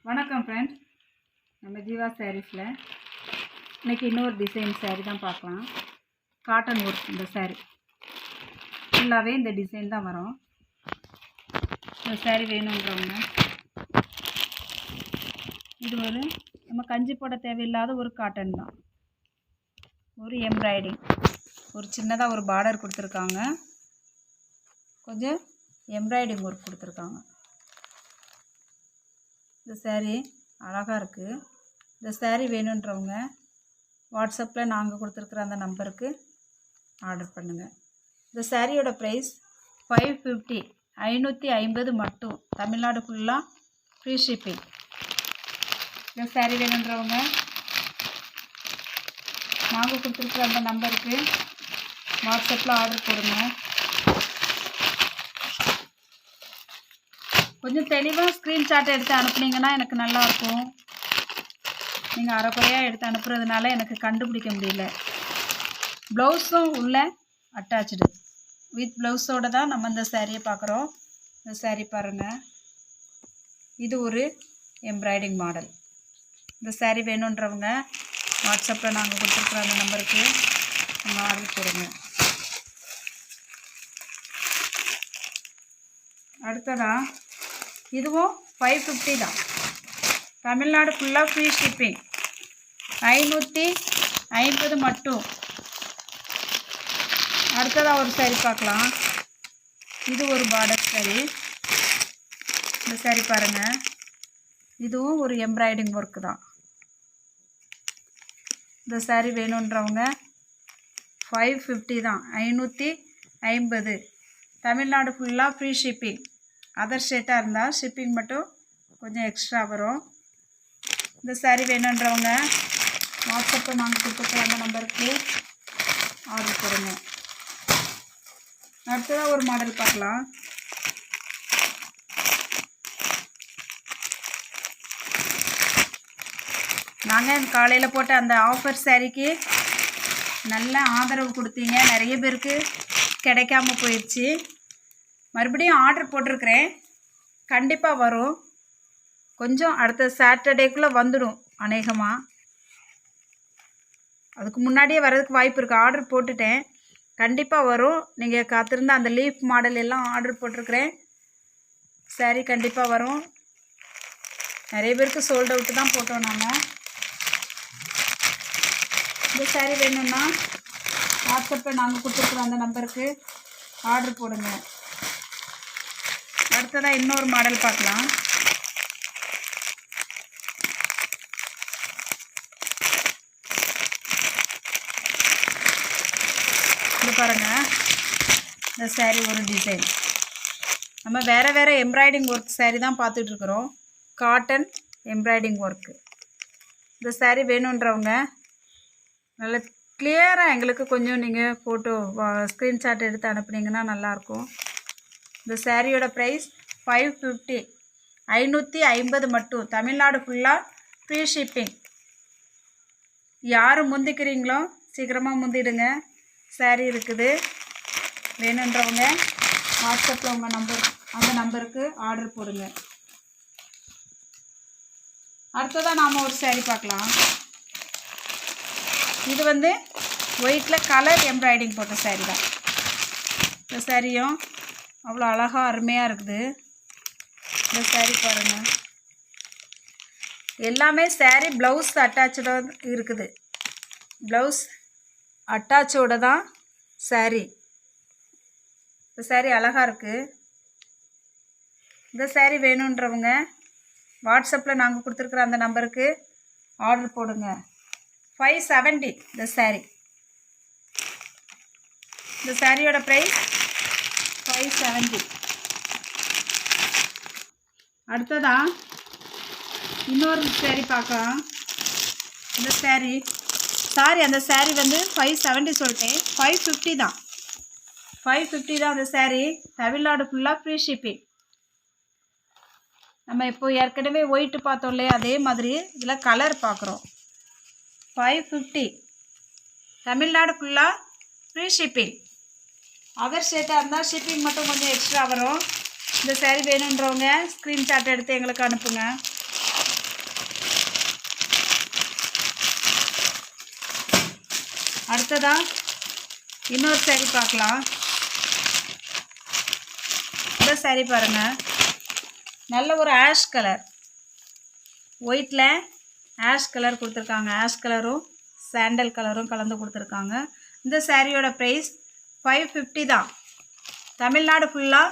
வணக்கம் ஃப்ரெண்ட்ஸ், நம்ம ஜீவா சாரீஸில் இன்றைக்கி இன்னொரு டிசைன் சாரீ தான் பார்க்கலாம். Cotton work. இந்த சாரீ ஃபுல்லாகவே இந்த டிசைன் தான் வரும். இந்த சாரீ வேணுன்றவங்க இது ஒரு நம்ம கஞ்சி போட தேவையில்லாத ஒரு காட்டன் தான். ஒரு எம்ப்ராய்டிங், ஒரு சின்னதாக ஒரு பார்டர் கொடுத்துருக்காங்க, கொஞ்சம் எம்ப்ராய்டிங் ஒர்க் கொடுத்துருக்காங்க. இந்த சாரீ அழகாக இருக்குது. இந்த சாரீ வேணுன்றவங்க வாட்ஸ்அப்பில் நாங்கள் கொடுத்துருக்குற அந்த நம்பருக்கு ஆர்டர் பண்ணுங்கள். இந்த சாரியோட ப்ரைஸ் 550, 550 மட்டும். தமிழ்நாடு ஃபுல்லாக ஃப்ரீ ஷிப்பிங். இந்த சாரீ வேணுன்றவங்க நாங்கள் கொடுத்துருக்குற அந்த நம்பருக்கு வாட்ஸ்அப்பில் ஆர்டர் போடுங்க. கொஞ்சம் தெளிவாக ஸ்க்ரீன்ஷாட் எடுத்து அனுப்புனீங்கன்னா எனக்கு நல்லாயிருக்கும். நீங்கள் அரைக்குறையாக எடுத்து அனுப்புறதுனால எனக்கு கண்டுபிடிக்க முடியல. ப்ளவுஸும் உள்ள அட்டாச்சு வித் ப்ளவுஸோடு தான் நம்ம இந்த சாரியை பார்க்குறோம். இந்த சாரீ பாருங்கள், இது ஒரு எம்ப்ராய்டிங் மாடல். இந்த சாரீ வேணுன்றவங்க வாட்ஸ்அப்பில் நாங்கள் கொடுத்துருக்குற அந்த நம்பருக்கு நீங்கள் ஆர்டர் போடுங்க. அடுத்ததாக இதுவும் 550 தான். தமிழ்நாடு ஃபுல்லாக ஃப்ரீ ஷிப்பிங். 550 மட்டும். அடுத்ததாக ஒரு சாரீ பார்க்கலாம். இது ஒரு பார்டர் சாரீ. இந்த சாரீ பாருங்கள், இதுவும் ஒரு எம்ப்ராய்டிங் ஒர்க்கு தான். இந்த சாரீ வேணுன்றவங்க 550 தான். 550. தமிழ்நாடு ஃபுல்லாக ஃப்ரீ ஷிப்பிங். அதர் ஸ்டேட்டாக இருந்தால் ஷிப்பிங் மட்டும் கொஞ்சம் எக்ஸ்ட்ரா வரும். இந்த சாரீ வேணுன்றவங்க வாட்ஸ்அப்பில் நாங்கள் கொடுத்துருக்குற அந்த நம்பருக்கு ஆர்டர் போடுங்க. அடுத்ததாக ஒரு மாடல் பார்க்கலாம். நாங்கள் காலையில் போட்ட அந்த ஆஃபர் சாரீக்கு நல்ல ஆதரவு கொடுத்தீங்க. நிறைய பேருக்கு கிடைக்காம போயிடுச்சு. மறுபடியும் ஆர்டர் போட்டிருக்கிறேன். கண்டிப்பாக வரும். கொஞ்சம் அடுத்த சாட்டர்டேக்குள்ளே வந்துடும் அநேகமாக. அதுக்கு முன்னாடியே வர்றதுக்கு வாய்ப்பு இருக்குது. ஆர்டர் போட்டுட்டேன், கண்டிப்பாக வரும். நீங்கள் காத்திருந்த அந்த லீஃப் மாடல் எல்லாம் ஆர்டர் போட்டிருக்கிறேன். சாரீ கண்டிப்பாக வரும். நிறைய பேருக்கு சோல்ட் அவுட்டு தான் போட்டோம் நாங்கள். இந்த சாரீ வேணும்னா வாட்ஸ்அப்பில் நாங்கள் கொடுத்துருக்குற அந்த நம்பருக்கு ஆர்டர் போடுங்க. அடுத்ததாக இன்னொரு மாடல் பார்க்கலாம். இது பாருங்கள், இந்த சாரீ ஒரு டிசைன். நம்ம வேறு எம்ப்ராய்டிங் ஒர்க் சாரீ தான் பார்த்துட்ருக்குறோம். Cotton embroidering work. இந்த சாரீ வேணுன்றவங்க நல்ல கிளியராக எங்களுக்கு கொஞ்சம் நீங்கள் ஃபோட்டோ ஸ்க்ரீன்ஷாட் எடுத்து அனுப்புனீங்கன்னா நல்லாயிருக்கும். இந்த சாரியோட ப்ரைஸ் 550, 550 மட்டும். தமிழ்நாடு ஃபுல்லாக ஃப்ரீ ஷிப்பிங். யார் முந்திக்கிறீங்களோ சீக்கிரமாக முந்திடுங்க. சாரீ இருக்குது. வேணுன்றவங்க வாட்ஸ்அப்பில் உங்கள் அந்த நம்பருக்கு ஆர்டர் போடுங்க. அடுத்ததாக நாம் ஒரு சாரீ பார்க்கலாம். இது ஒயிட்டில் கலர் எம்ப்ராய்டிங் போட்ட சாரீ தான். இந்த சாரியும் அவ்வளோ அழகாக அருமையாக இருக்குது. இந்த சாரீ பாருங்கள், எல்லாமே சாரீ ப்ளவுஸ் அட்டாச்சோட இருக்குது. ப்ளவுஸ் அட்டாச்சோட தான் சாரீ. இந்த சாரீ அழகாக இருக்குது. இந்த சாரீ வேணுன்றவங்க வாட்ஸ்அப்பில் நாங்கள் கொடுத்துருக்குற அந்த நம்பருக்கு ஆர்டர் போடுங்க. 570 இந்த சாரீ. இந்த சாரியோட ப்ரைஸ் 570. அடுத்ததாக இன்னொரு சாரீ பார்க்கலாம். இந்த அந்த சாரீ 570 சொல்லிட்டேன். 550 தான். 550 தான் அந்த சாரீ. தமிழ்நாடு ஃபுல்லாக ஃப்ரீ ஷிப்பிங். நம்ம இப்போ ஏற்கனவே ஒயிட்டு பார்த்தோம் இல்லையா, அதே மாதிரி இதில் கலர் பார்க்குறோம். 550. தமிழ்நாடு ஃபுல்லாக ஃப்ரீ ஷிப்பிங். அதர் ஸ்டேட்டாக இருந்தால் ஷிப்பிங் மட்டும் கொஞ்சம் எக்ஸ்ட்ரா வரும். இந்த சாரீ வேணுன்றவங்க ஸ்க்ரீன்ஷாட் எடுத்து எங்களுக்கு அனுப்புங்க. அடுத்ததாக இன்னொரு saree பார்க்கலாம். இந்த saree பாருங்கள், நல்ல ஒரு ஆஷ் கலர், ஒயிட்டில் ஆஷ் கலர் கொடுத்துருக்காங்க. ஆஷ் கலரும் சாண்டல் கலரும் கலந்து கொடுத்துருக்காங்க. இந்த சாரியோட ப்ரைஸ் 550 தான். தமிழ்நாடு ஃபுல்லாக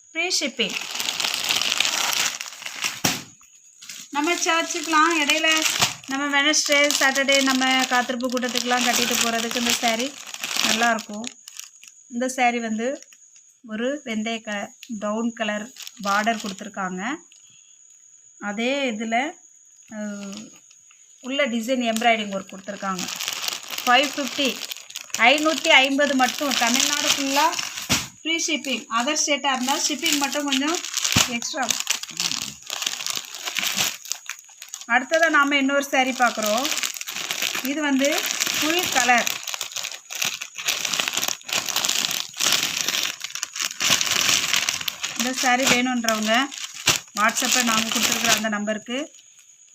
ஃப்ரீ ஷிப்பிங். நம்ம சர்ச்சுக்கெலாம் இடையில நம்ம வெனஸ்டே சாட்டர்டே நம்ம காத்திருப்பு கூட்டத்துக்கெலாம் கட்டிட்டு போகிறதுக்கு இந்த saree நல்லாயிருக்கும். இந்த saree வந்து ஒரு வெந்தய கலர் ப்ரௌன் கலர் பார்டர் கொடுத்துருக்காங்க. அதே இதில் உள்ள டிசைன் எம்ப்ராய்டிங் ஒர்க் கொடுத்துருக்காங்க. 550, 550 மட்டும். தமிழ்நாடு ஃபுல்லாக ஃப்ரீ ஷிப்பிங். அதர் ஸ்டேட்டாக இருந்தால் ஷிப்பிங் மட்டும் கொஞ்சம் எக்ஸ்ட்ரா. அடுத்ததாக நாம் இன்னொரு saree பார்க்குறோம். இது வந்து ஃபுல் கலர். இந்த saree வேணுன்றவங்க வாட்ஸ்அப்பில் நாங்கள் கொடுத்துருக்குற அந்த நம்பருக்கு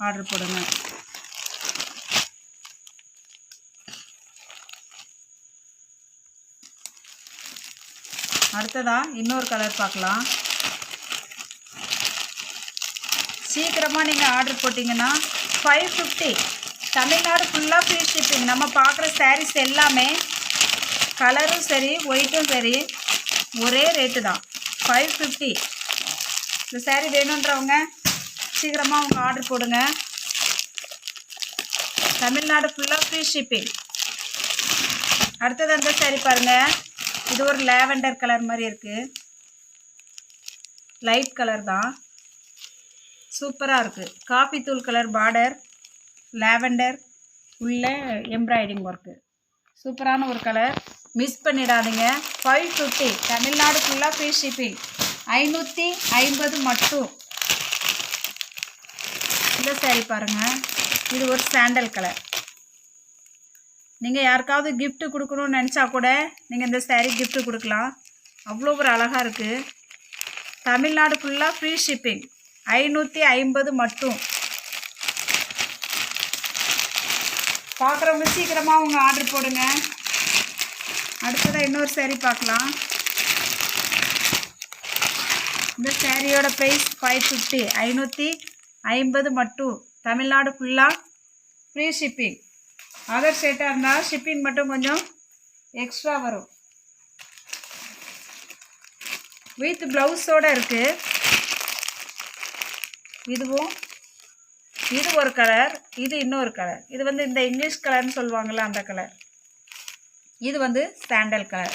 ஆர்டர் போடுங்க. அடுத்ததாக இன்னொரு கலர் பார்க்கலாம். சீக்கிரமாக நீங்கள் ஆர்டர் போட்டிங்கன்னா 550. தமிழ்நாடு ஃபுல்லாக ஃப்ரீ ஷிப்பிங். நம்ம பார்க்குற சாரீஸ் எல்லாமே கலரும் சரி ஒயிட்டும் சரி ஒரே ரேட்டு தான், 550. இந்த saree வேணுன்றவங்க சீக்கிரமாக அவங்க ஆர்டர் போடுங்க. தமிழ்நாடு ஃபுல்லாக ஃப்ரீ ஷிப்பிங். அடுத்தது அந்த saree பாருங்கள், இது ஒரு லேவெண்டர் கலர் மாதிரி இருக்குது. லைட் கலர் தான், சூப்பராக இருக்குது. காஃபி தூள் கலர் பார்டர், லேவெண்டர் உள்ள எம்ப்ராய்டிங் ஒர்க்கு, சூப்பரான ஒரு கலர். மிஸ் பண்ணிடாதீங்க. 550. தமிழ்நாடு ஃபுல்லாக ஃப்ரீ ஷிப்பிங். 550 மட்டும். இந்த saree பாருங்கள், இது ஒரு சாண்டல் கலர். நீங்கள் யாருக்காவது gift கொடுக்கணும்னு நினச்சா கூட நீங்கள் இந்த saree gift கொடுக்கலாம். அவ்வளோ ஒரு அழகாக இருக்குது. தமிழ்நாடு ஃபுல்லாக ஃப்ரீ ஷிப்பிங். 550 மட்டும். பார்க்குறவங்க சீக்கிரமாக அவங்க ஆர்டர் போடுங்க. அடுத்ததாக இன்னொரு saree பார்க்கலாம். இந்த சாரியோட ப்ரைஸ் 550. 550 மட்டும். தமிழ்நாடு ஃபுல்லாக ஃப்ரீ ஷிப்பிங். அதர் ஸ்டேட்டாக இருந்தால் ஷிப்பிங் மட்டும் கொஞ்சம் எக்ஸ்ட்ரா வரும். வித் ப்ளவுஸோடு இருக்குது. இது ஒரு கலர், இது இன்னொரு கலர். இது வந்து இந்த இங்கிலீஷ் கலர்னு சொல்லுவாங்கள்ல அந்த கலர். இது வந்து sandal colour.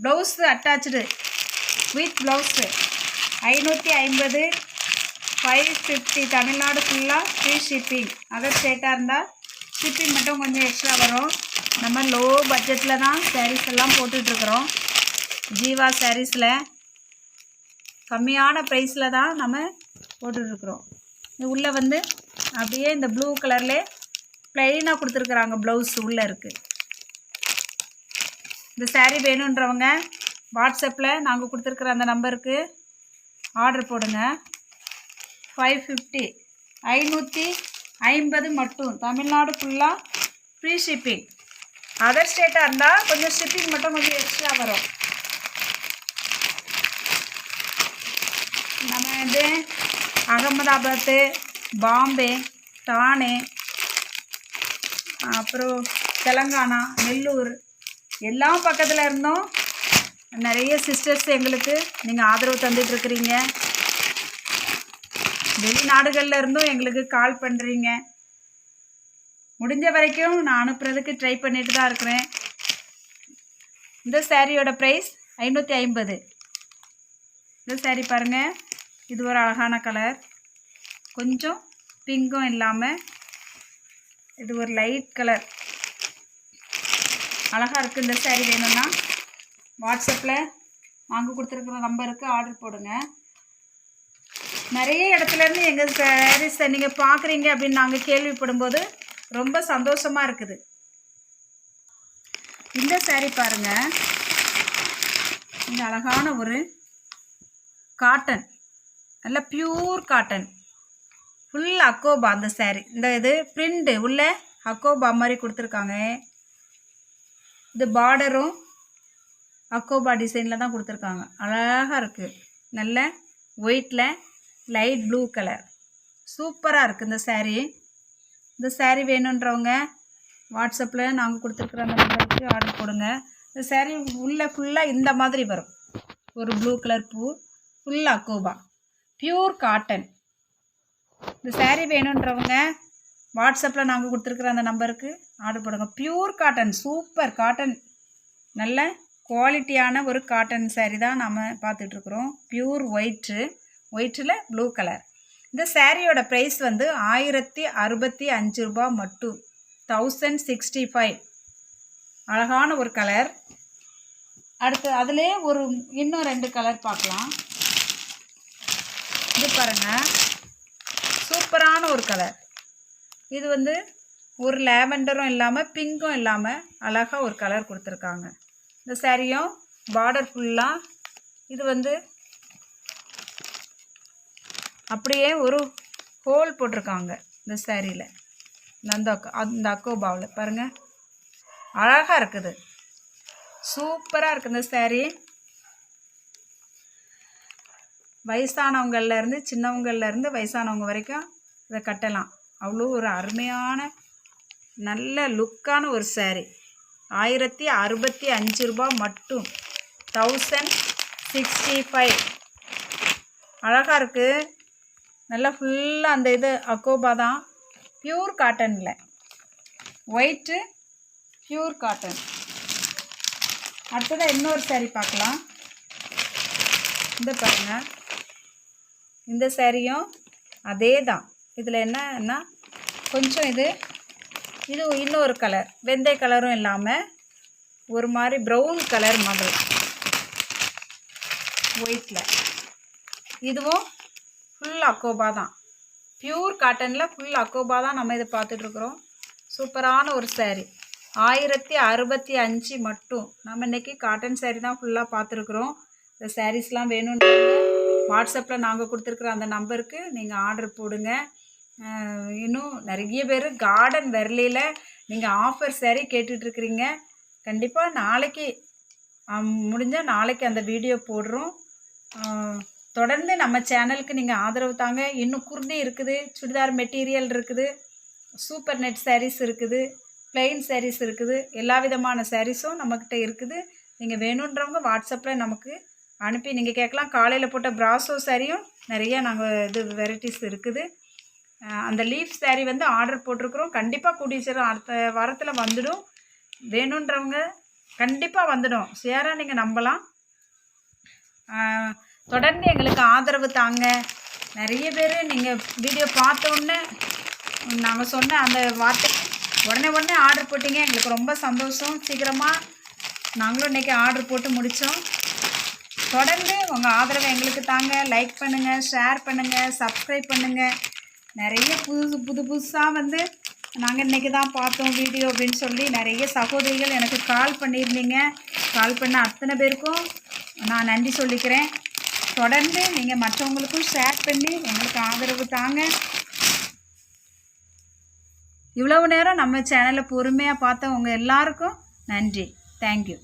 Blouse attach with blouse. 550, 550. Tamil Nadu ஃபுல்லாக ஃப்ரீ ஷிப்பிங். அதர் ஸ்டேட்டாக இருந்தால் ஷிப்பிங் மட்டும் கொஞ்சம் எக்ஸ்ட்ரா வரும். நம்ம லோ பட்ஜெட்டில் தான் சாரீஸ் எல்லாம் போட்டுட்ருக்குறோம். ஜீவா சாரீஸில் கம்மியான ப்ரைஸில் தான் நம்ம போட்டுட்ருக்குறோம். இது உள்ளே வந்து அப்படியே இந்த ப்ளூ கலர்லே ப்ளைனாக கொடுத்துருக்குறாங்க. ப்ளவுஸ் உள்ளே இருக்குது. இந்த saree வேணுன்றவங்க வாட்ஸ்அப்பில் நாங்கள் கொடுத்துருக்குற அந்த நம்பருக்கு ஆர்டர் போடுங்க. 550. 550 மட்டும். தமிழ்நாடு ஃபுல்லாக ஃப்ரீ ஷிப்பிங். அதர் ஸ்டேட்டாக இருந்தால் கொஞ்சம் ஷிப்பிங் மட்டும் கொஞ்சம் எக்ஸ்ட்ரா வரும். நம்ம வந்து அகமதாபாத்து, பாம்பே, தானே, அப்புறம் தெலங்கானா, நெல்லூர் எல்லா பக்கத்தில் இருந்தும் நிறைய சிஸ்டர்ஸ் எங்களுக்கு நீங்கள் ஆதரவு தந்துட்டுருக்குறீங்க. வெளிநாடுகளில் இருந்தும் எங்களுக்கு கால் பண்ணுறீங்க. முடிஞ்ச வரைக்கும் நான் அனுப்புறதுக்கு ட்ரை பண்ணிட்டு தான் இருக்கிறேன். இந்த சாரியோட ப்ரைஸ் 550. இந்த saree பாருங்கள், இது ஒரு அழகான கலர். கொஞ்சம் பிங்கும் இல்லாமல் இது ஒரு லைட் கலர், அழகாக இருக்குது. இந்த saree வேணும்னா வாட்ஸ்அப்பில் நாங்கள் கொடுத்துருக்குற நம்பருக்கு ஆர்டர் போடுங்க. நிறைய இடத்துலேருந்து எங்கள் சாரீஸை நீங்கள் பார்க்குறீங்க அப்படின்னு நாங்கள் கேள்விப்படும்போது ரொம்ப சந்தோஷமாக இருக்குது. இந்த saree பாருங்கள், இந்த அழகான ஒரு காட்டன், நல்ல பியூர் காட்டன், ஃபுல் அக்கோபா. அந்த saree இந்த இது பிரிண்டு உள்ள அக்கோபா மாதிரி கொடுத்துருக்காங்க. இது பார்டரும் அக்கோபா டிசைனில் தான் கொடுத்துருக்காங்க. அழகாக இருக்குது. நல்ல ஒயிட்டில் லைட் ப்ளூ கலர் சூப்பராக இருக்குது இந்த சேரீ. இந்த சேரீ வேணுன்றவங்க வாட்ஸ்அப்பில் நாங்கள் கொடுத்துருக்குற அந்த நம்பருக்கு ஆர்டர் போடுங்க. இந்த சேரீ உள்ளே ஃபுல்லாக இந்த மாதிரி வரும். ஒரு ப்ளூ கலர் பூ, ஃபுல் அக்கோபா, பியூர் காட்டன். இந்த சேரீ வேணுன்றவங்க வாட்ஸ்அப்பில் நாங்கள் கொடுத்துருக்குற அந்த நம்பருக்கு ஆர்டர் போடுங்க. பியூர் காட்டன், சூப்பர் காட்டன், நல்ல குவாலிட்டியான ஒரு காட்டன் சேரீ தான் நம்ம பார்த்துட்ருக்குறோம். பியூர் ஒயிட்டில் ப்ளூ கலர். இந்த சேரீயோட ப்ரைஸ் வந்து 1065 ரூபா மட்டும். 1065. அழகான ஒரு கலர். அடுத்து அதிலே இன்னும் 2 கலர் பார்க்கலாம். இது பாருங்கள், சூப்பரான ஒரு கலர். இது வந்து ஒரு லேவெண்டரும் இல்லாமல் பிங்க்கும் இல்லாமல் அழகாக ஒரு கலர் கொடுத்துருக்காங்க. இந்த சேரீயும் பார்டர் ஃபுல்லாக இது வந்து அப்படியே ஒரு ஹோல் போட்டிருக்காங்க இந்த சேரீயில். அந்த அக்கோபாவில் பாருங்கள், அழகாக இருக்குது, சூப்பராக இருக்குது இந்த சேரீ. வயசானவங்கள்லேருந்து சின்னவங்கள்லேருந்து வயசானவங்க வரைக்கும் இதை கட்டலாம். அவ்வளோ ஒரு அருமையான நல்ல லுக்கான ஒரு சேரீ. 1065 ரூபா மட்டும். 1065. அழகாக இருக்குது. நல்லா ஃபுல்லாக அந்த இது அக்கோபா தான். பியூர் காட்டனில் ஒயிட்டு, பியூர் காட்டன். அடுத்ததாக இன்னொரு சேரீ பார்க்கலாம். இந்த பாருங்கள், இந்த சேரீயும் அதே தான். இதில் என்னன்னா கொஞ்சம் இது இன்னொரு கலர், வெந்தய கலரும் இல்லாமல் ஒரு மாதிரி ப்ரௌன் கலர் மாதிரி ஒயிட்டில். இதுவும் ஃபுல் அக்கோபா தான். பியூர் காட்டனில் ஃபுல் அக்கோபா தான் நம்ம இதை பார்த்துட்ருக்குறோம். சூப்பரான ஒரு சேரீ. 1065 மட்டும். நம்ம இன்றைக்கி காட்டன் சேரீ தான் ஃபுல்லாக பார்த்துருக்குறோம். இந்த சாரீஸ்லாம் வேணும்னு வாட்ஸ்அப்பில் நாங்கள் கொடுத்துருக்குற அந்த நம்பருக்கு நீங்கள் ஆர்டர் போடுங்க. இன்னும் நிறைய பேர் கார்டன் வெர்லியில் நீங்கள் ஆஃபர் சேரீ கேட்டுட்ருக்குறீங்க. கண்டிப்பாக நாளைக்கு முடிஞ்சால் நாளைக்கு அந்த வீடியோ போடுறோம். தொடர்ந்து நம்ம சேனலுக்கு நீங்கள் ஆதரவு தாங்க. இன்னும் குர்தி இருக்குது, சுடிதார் மெட்டீரியல் இருக்குது, சூப்பர் நெட் சாரீஸ் இருக்குது, ப்ளெயின் சாரீஸ் இருக்குது, எல்லா விதமான சாரீஸும் நம்மக்கிட்ட இருக்குது. நீங்கள் வேணுன்றவங்க வாட்ஸ்அப்பில் நமக்கு அனுப்பி நீங்கள் கேட்கலாம். காலையில் போட்ட பிராசோ சாரியும் நிறையா நாங்கள் வெரைட்டிஸ் இருக்குது. அந்த லீஃப் சாரீ வந்து ஆர்டர் போட்டிருக்குறோம். கண்டிப்பாக கூடிய சீக்கிரம் அடுத்த வாரத்தில் வந்துடும். வேணுன்றவங்க கண்டிப்பாக வந்துடும், ஷேராக நீங்கள் நம்பலாம். தொடர்ந்து எங்களுக்கு ஆதரவு தாங்க. நிறைய பேர் நீங்கள் வீடியோ பார்த்தோன்னே நாங்கள் சொன்ன அந்த வார்த்தைக்கு உடனே ஆர்டர் போட்டிங்க. எங்களுக்கு ரொம்ப சந்தோஷம். சீக்கிரமாக நாங்களும் இன்றைக்கி ஆர்டர் போட்டு முடித்தோம். தொடர்ந்து உங்கள் ஆதரவை எங்களுக்கு தாங்க. லைக் பண்ணுங்கள், ஷேர் பண்ணுங்கள், சப்ஸ்கிரைப் பண்ணுங்கள். நிறைய புதுசாக வந்து நாங்கள் இன்றைக்கி தான் பார்த்தோம் வீடியோ அப்படின்னு சொல்லி நிறைய சகோதரிகள் எனக்கு கால் பண்ணியிருந்தீங்க. கால் பண்ண அத்தனை பேருக்கும் நான் நன்றி சொல்லிக்கிறேன். தொடர்ந்து நீங்கள் மற்றவங்களுக்கும் ஷேர் பண்ணி எங்களுக்கு ஆதரவு தாங்க. இவ்வளவு நேரம் நம்ம சேனலை பொறுமையாக பார்த்த உங்கள் எல்லாருக்கும் நன்றி. தேங்க்யூ.